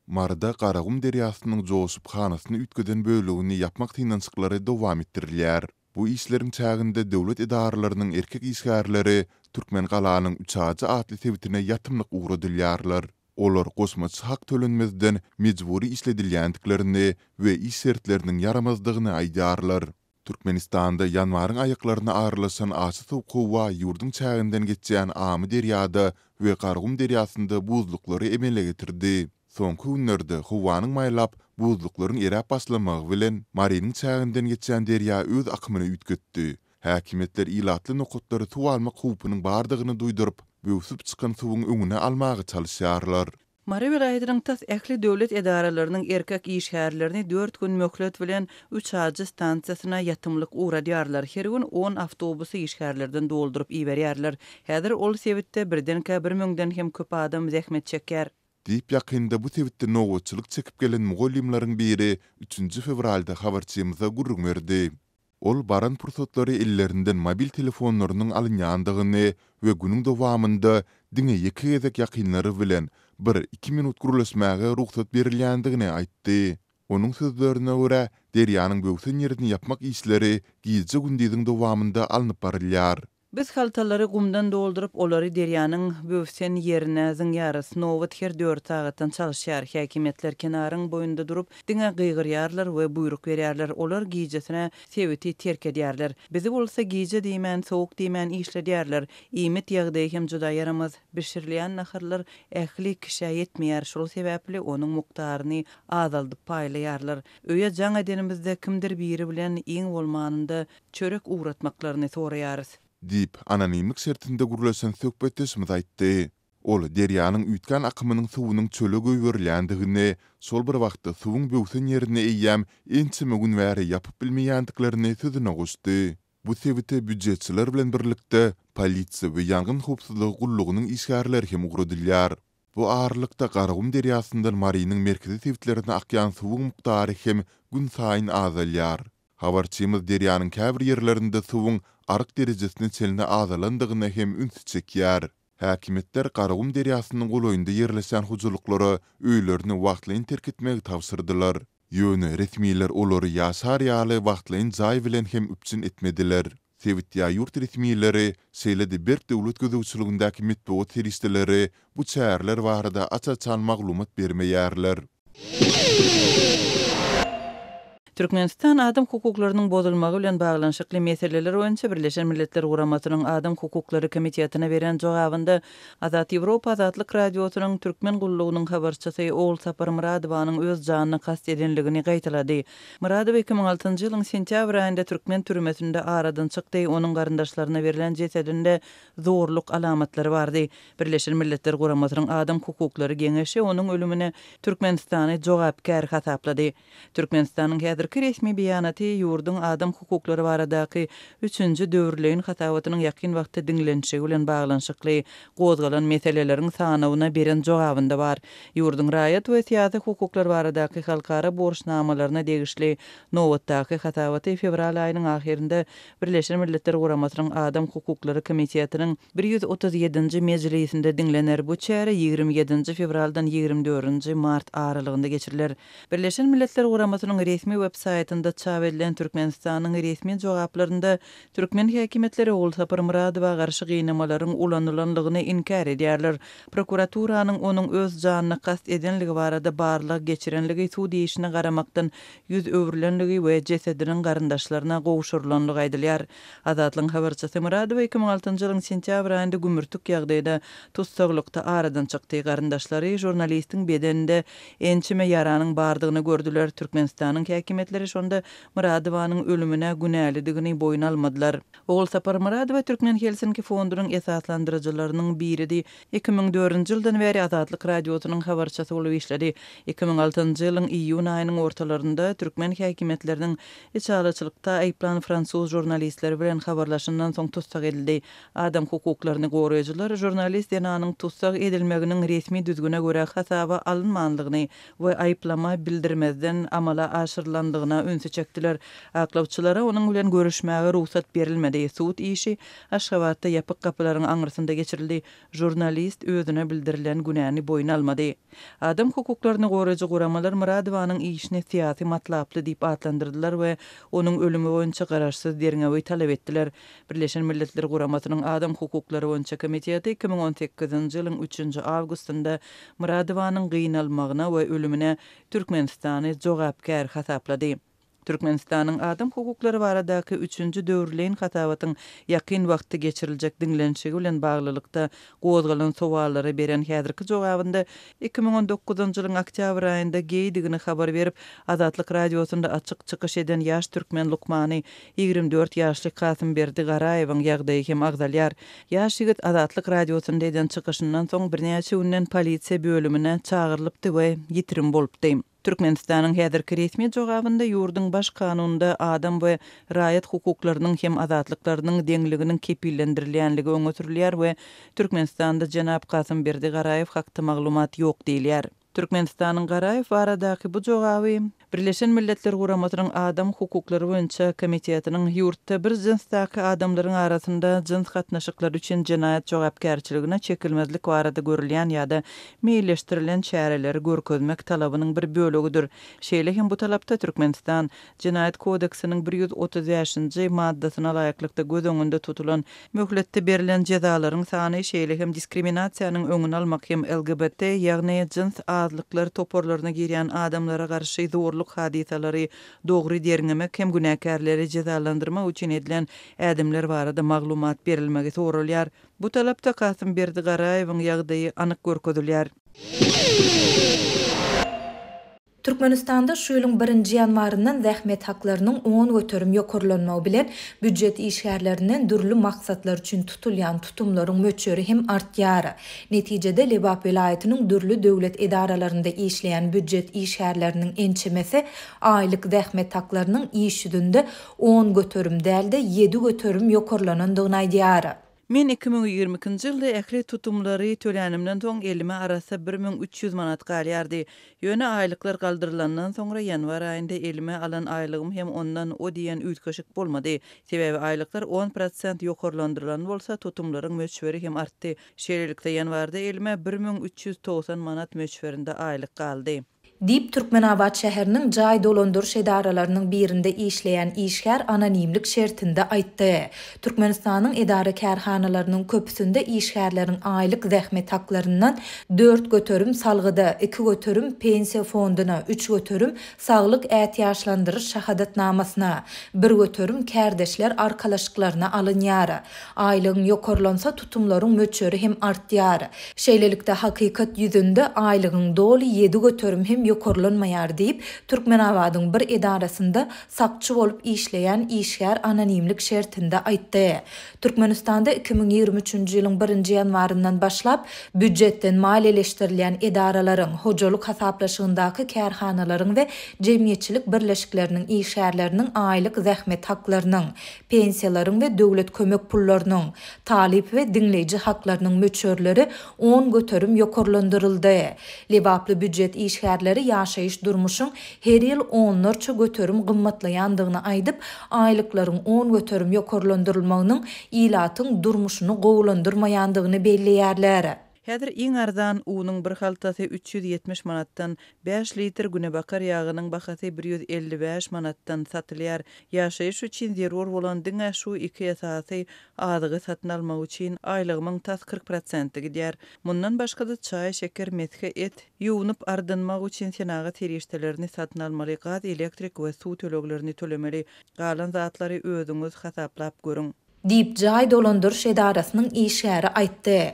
Marda Qaragum derýasynyň joşup hanasyny ütgeden bölügini yapmak tynançyklary dowam etdirilýär. Bu işlerin çäginde döwlet edaralarynyň erkek işgärleri Türkmen galanyň 3-nji atly tebitine ýatymlyk ugradylýarlar. Olar gosmaçy hak tölenmezden mejburi işledilýändiklerini we iş şertleriniň yaramazdygyny aýdýarlar. Türkmenistanda ýanwaryň aýaklaryna aýrylaşan açy suw gowa ýurdun çäginden geçýän Amy derýada we Qaragum derýasynda buzluklary emele getirdi. Soňky günlerde howanyň maýlap buzluklaryň eräp başlamagy bilen Marynyň çäginden geçýän derýa öz akymyny ütgetdi. Häkimetler ilatly nokutlary suw almak hupynyň bardygyny duýduryp, böwsüp çykan suwuň öňüne almagy çalyşýarlar. Mary vilayatynyň tas ähli döwlet edaralarynyň erkek işgärlerini 4 gün möhlet bilen 3-nji stansiýasyna ýatymlyk uğradýarlar. Her gün 10 awtobusy işgärlerden doldurup iberýärler. Häzir ol sebitde birden-kä 1000-den hem köp adam zähmet çekýär. Diýip ýakynda bu tebitde nowatçylyk çekip gelen mugallimlaryň biri 3 fevralda habarçymyza gurrun berdi. Ol baran pursatlary ellerinden mobil telefonlarynyň alınýandygyny we günüň dowamında diňe ýeki gezek ýakynlary bilen 1-2 minut gurulmagy ruhsat berilýändigini aýtdy. Onuň sözlerine görä, derýanyň böwsen ýerini yapmak işleri gizli gündiziň dowamında alınıp barylýar. Biz haltalary gumdan doldurup olary derýanyň böwsen ýerine zyňýarys nowat her 4 sagatdan çalyşýar. Häkimetler kenaryň boýunda durup diňe gygyrýarlar we buyruk berýärler. Olar gijesine sebiti terk edýärler. Bizi bolsa gije diýmän, sowuk diýmän işledýärler. Iýmet ýagdaý hem juda yaramaz. Bişirilýän naharlar ähli kişä ýetmeýär. Şol sebäpli onuň mukdaryny azaldyp paýlaýarlar. Öýe jaň edenimizde kimdir biri bilen iň bolmanynda çörek uğratmaklaryny soraýarys. Dip anonimlik şertinde gurulaşan söhbetdeşimiz aýtdy. Ol derýanyň ütgän akymynyň suwunyň çöle göýberilýändigini, şol bir wagtda suwuň böwsen ýerine eýýäm ençime gün bäri ýapyp bilmeýändiklaryny sözüne goşdy. Bu sebäpde büdjetçiler bilen birlikde polisiýa we ýangyn howpsuzlygy gullugynyň işgärleri hem ugradylýar. Bu ağırlykda Qaragum derýasyndan Marynyň merkezi sebitlerine akýan suwuň mukdary hem gün saýyn azalýar. Habarçymyz derýanyň käbir ýerlerinde suwuň arık derejesini çeline azalandygyny hem üns çekýär. Häkimetler Qaragum derýasynyň goloýunda ýerleşen hujuluklara öýlerini wagtlaryň terk etmegi tapşyrdylar. Ýöne resmiler olary ýaşar ýaly wagtlaryň jaý bilen hem üpçün etmediler. Sebitýa ýurt resmileri şeýle-de berk döwlet gözegçiligindäki metbuat seristeleri bu çärler barada açaçan maglumat bermeýärler. Türkmenistan adam hukuklarynyň bozulmagy bilen baglanşykly meseleler boýunça Birleşen Milletler Guramasynyň Adam Hukuklary Komitetine beren jogabynda Azat Ýewropa Azatlyk Radiosynyň türkmen gullugynyň habarçysy Oğul Sapar Muradowanyň öz janyny kast edenligini gaýtalady. Muradow 2006-njy ýylyň sentýabr aýynda türkmen türmesinde aradan çykdy. Onuň garyndaşlaryna berilen jesedinde zorluk alamatlary bardy. Birleşen Milletler Guramasynyň Adam Hukuklary Geňeşi onuň ölümine Türkmenistany jogapkär hasaplady. Türkmenistanyň resmi beýanaty ýurdun adam hukuklary baradaky 3-nji döwürleýin hatawatynyň ýakyn wagtda diňlenşigi bilen baglanşykly gozgalan meseleleriň sanawyna beren jogabynda bar. Ýurdun raýat we syýasy hukuklary baradaky halkara borçnamalaryna degişli nowatdaky hatawaty fevral aýynyň ahirinde Birleşen Milletler Guramasynyň Adam Hukuklary Komitetiniň 137-nji mejlisinde diňlener. Bu çäre 27-nji fevraldan 24-nji mart aralygynda geçiriler. Birleşen Milletler Guramasynyň resmi websaytynda çap edilen Türkmenistanyň resmi jogaplarynda türkmen häkimetleri Oğul Sapar Muradowa garşy gynamalaryň ulanylanlygyny inkar edýärler. Prokuraturynyň onuň öz janyny kast edenligi barada barlyk geçirenligi suw diýişine garamakdan ýüz öwürlenligi we jesediniň garyndaşlaryna gowşurulanlygy aýdylýar. Azatlyň habarçysy Muradow 2006-njy ýylyň sentýabr aýynda gümürtük ýagdaýda tutsagylykda aradan çykdy. Garyndaşlary jurnalistiň bedeninde ençime ýaranyň bardygyny gördüler. Türkmenistanyň häkimetleri şonda Muradowanyň ölümine günälidigini boyun almadylar. Oğul Sapar Muradow Türkmen Helsinki fondunyň esaslandyrjylarynyň biridir. 2004-nji ýyldan beri Azatlyk Radiosynyň habarçysy bolup işledi. 2006-njy ýylyň iýun aýynyň ortalarynda türkmen häkimetleriniň içalaçylykda aýplan fransuz jurnalistleri bilen habarlaşyndan soň tutsak edildi. Adam hukuklaryny goraýjylar jurnalist ýanyň tutsak edilmeginiň resmi düzgüne görä hasaba alynmanlygyny we aýplama bildirmezden amala aşyrylan bolýandygyna ünsü çekdiler. Aklawçylara onuň bilen görüşmäge ruhsat berilmedi. Suud işi Aşgabatda ýapyk kapylaryň aňrysynda geçirildi. Jurnalist özüne bildirilen günäni boýuna almady. Adam hukuklaryny goraýjy guramalar Muradowanyň işini siýasy matlaply diýip adlandyrdylar we onuň ölümi boýunça garaşsyz derňewi talap etdiler. Birleşen Milletler Guramasynyň Adam hukuklary boýunça komiteti 2018-nji ýylyň 3-nji awgustynda Muradowanyň gynalmagyna we ölümine Türkmenistany jogapkär hasaplady. Türkmenistanyň adam hukuklary baradaky 3-nji döwürleýin hatawatyň ýakyn wagtda geçiriljek diňlenşigi bilen baglylykda gozgalan sowallary beren häzirki jogabynda 2019-njy ýylyň oktyabr aýynda geýdigini habar berip, Azatlyk radiosunda açyk çykyş eden ýaş türkmen Lukmany 24 ýaşly Kasymberdi Garaýewiň ýagdaýy hem agdalýar. Ýaş ýigit Azatlyk radiosunda eden çykyşyndan soň birnäçe günden polisiýa bölümine çağırlypdy we ýitirim bolupdy. Türkmenistanyň häzirki resmi jogabynda ýurduň baş kanununda adam we raýat hukuklarynyň hem azatlyklarynyň deňliginiň kepillendirilýänligi öňe sürilýär we Türkmenistanda Janap Kasymberdi Garaýew hakda maglumat ýok diýilýär. Türkmenistanyň Garaýew baradaky bu jogaby Birleşen Milletler Guramasynyň Adam hukuklary boýunça komitetiniň ýurtda bir jinsdaky adamlaryň arasynda jins gatnaşyklary üçin jenaýat jogapkärçiligine çekilmezlik barada görülýän ýa-da meýilleşdirilen çäreleri görkezmek talabynyň bir bölegidir. Şeýle hem bu talapda Türkmenistan Jenaýat kodeksiniň 135-nji maddasyna laýyklykda göz öňünde tutulan möhletde berilen jezalaryň sany şeýle hem diskriminasiýanyň öňüni almak hem LGBT ýagny jins azlyklar toporlaryna girýän adamlara garşy zorluk hadisalary dogry derňemek hem günäkärleri jezalandyrmak üçin edilen ädimler barada maglumat berilmegi sorulýar. Bu talapda Kasymberdi Garaýewiň ýagdaýy anyk görkezilýär. Türkmenistanda şu ýylyň 1-nji ýanwaryndan zähmet haklarynyň 10 göterim ýokurlanmagy bilen büdjet işgärlerinden dürli maksatlar üçin tutulýan tutumlaryň möçeri hem artýar. Netijede Lebap vilayatynyň dürli döwlet edaralarynda işleýän büdjet işgärleriniň ençemesi aýlyk zähmet haklarynyň iş ýüzünde 10 göterim dälde 7 göterim ýokurlanandygyny aýdýar. Men 2022-nji ýylda ähli tutumlary tölänimden soň elime arasa 1300 manat galýardy. Ýöne aýlyklar galdyrylandan soňra ýanwar aýynda elime alan aýlygym hem ondan o diýen ütkeşik bolmady. Sebebi aýlyklar 10% ýokurlandyrylan bolsa tutumlaryň möçberi hem artdy. Şeýlelikde ýanwarda elime 1390 manat möçberinde aýlyk galdy. Dip Türkmenabad şäheriniň jaý dolandyryş edaralarynyň birinde işleýän işgär anonimlik şertinde aýtdy. Türkmenistanyň edara kärhanalarynyň köpüsinde işgärleriň aýlyk zähmet haklaryndan 4 göterim salgyda, 2 göterim pensiýa fonduna, 3 göterim saglyk ähtiýaçlandyryş şahadatnamasyna, 1 göterim kärdeşler arkalaşyklaryna alynýar. Aýlygyň ýokurlansa tutumlaryň möçeri hem artýar. Şeýlelikde hakykat ýüzünde aýlygyň doly 7 göterim hem ýokurlanmaýar diýip Türkmenabadyň bir edarasynda sakçy bolup işleýän işgär anonimlik şertinde aýtdy. Türkmenistanda 2023-nji ýylyň 1-nji ýanwaryndan başlap büdjetden maliýeleşdirilýän edaralaryň, hojalyk hasaplaşygyndaky kärhanalaryň we jemgyýetçilik birleşikleriniň işgärleriniň aýlyk zähmet haklarynyň, pensiýalaryň we döwlet kömek pullarynyň, talip we dinleýiji haklarynyň möçerleri 10 göterim ýokurlandyryldy. Lebaply büdjet işgärleri ýaşaýyş durmuşyň her ýyl 10 göterim gymmatlaýandygyny aýdyp, aýlyklaryň 10 göterim ýokurlandyrylmagynyň ilatyň durmuşyny gowulandyrmaýandygyny belleýärler. Häzir iň arzan uwunyň bir haltasy 370 manatdan 5 litr günebakar ýagynyň bahasy 155 manatdan satylýar. Ýaşaýyş üçin zerur bolan diňe şu iki esasy azygy satyn almak üçin aýlygymyň tas 40% gidýär. Mundan başga-da çaý, şeker, methe, et ýuwunyp ardynmak üçin senaga terişdelerini satyn almaly, gaz, elektrik we suw töleglerini tölemeli. Galan zatlary özüňiz hasaplap görüň. Dip jaý dolandyryş edarasynyň işgäri aýtdy.